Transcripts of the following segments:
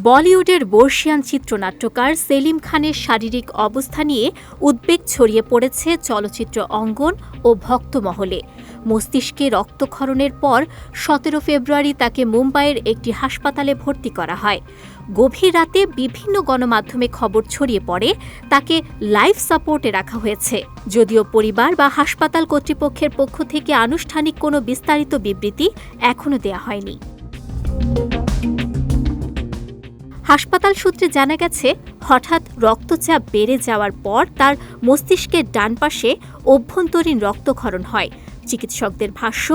বলিউডের বর্ষিয়ান চিত্রনাট্যকার সেলিম খানের শারীরিক অবস্থা নিয়ে উদ্বেগ ছড়িয়ে পড়েছে চলচ্চিত্র অঙ্গন ও ভক্তমহলে। মস্তিষ্কে রক্তক্ষরণের পর ১৭ ফেব্রুয়ারি তাকে মুম্বাইয়ের একটি হাসপাতালে ভর্তি করা হয়। গভীর রাতে বিভিন্ন গণমাধ্যমে খবর ছড়িয়ে পড়ে তাকে লাইফ সাপোর্টে রাখা হয়েছে, যদিও পরিবার বা হাসপাতাল কর্তৃপক্ষের পক্ষ থেকে আনুষ্ঠানিক কোনো বিস্তারিত বিবৃতি এখনও দেয়া হয়নি। হাসপাতাল সূত্রে জানা গেছে, হঠাৎ রক্তচাপ বেড়ে যাওয়ার পর তার মস্তিষ্কের ডান পাশে অভ্যন্তরীণ রক্তক্ষরণ হয়। চিকিৎসকদের ভাষ্য,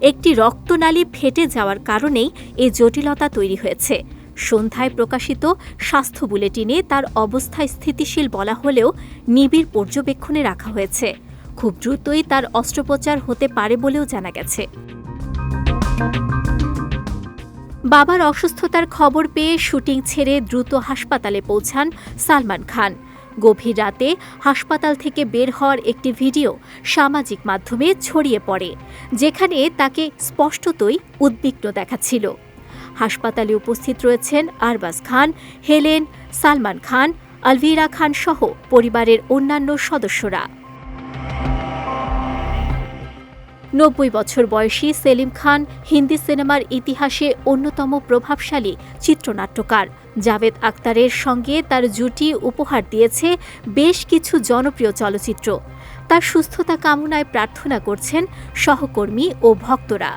একটি রক্তনালী ফেটে যাওয়ার কারণেই এ জটিলতা তৈরি হয়েছে। সন্ধ্যায় প্রকাশিত স্বাস্থ্য বুলেটিনে তার অবস্থা স্থিতিশীল বলা হলেও নিবিড় পর্যবেক্ষণে রাখা হয়েছে। খুব দ্রুতই তার অস্ত্রোপচার হতে পারে বলেও জানা গেছে। বাবার অসুস্থতার খবর পেয়ে শুটিং ছেড়ে দ্রুত হাসপাতালে পৌঁছান সালমান খান। গভীর রাতে হাসপাতাল থেকে বের হওয়ার একটি ভিডিও সামাজিক মাধ্যমে ছড়িয়ে পড়ে, যেখানে তাকে স্পষ্টতই উদ্বিগ্ন দেখাচ্ছিল। হাসপাতালে উপস্থিত রয়েছেন আরবাজ খান, হেলেন, সালমান খান, আলভিরা খান সহ পরিবারের অন্যান্য সদস্যরা। ৯০ বছর বয়সী সেলিম খান হিন্দি সিনেমার ইতিহাসে অন্যতম প্রভাবশালী চিত্রনাট্যকার। জাভেদ আখতারের সঙ্গে তার জুটি উপহার দিয়েছে বেশ কিছু জনপ্রিয় চলচ্চিত্র। তার সুস্থতা কামনায় প্রার্থনা করছেন সহকর্মী ও ভক্তরা।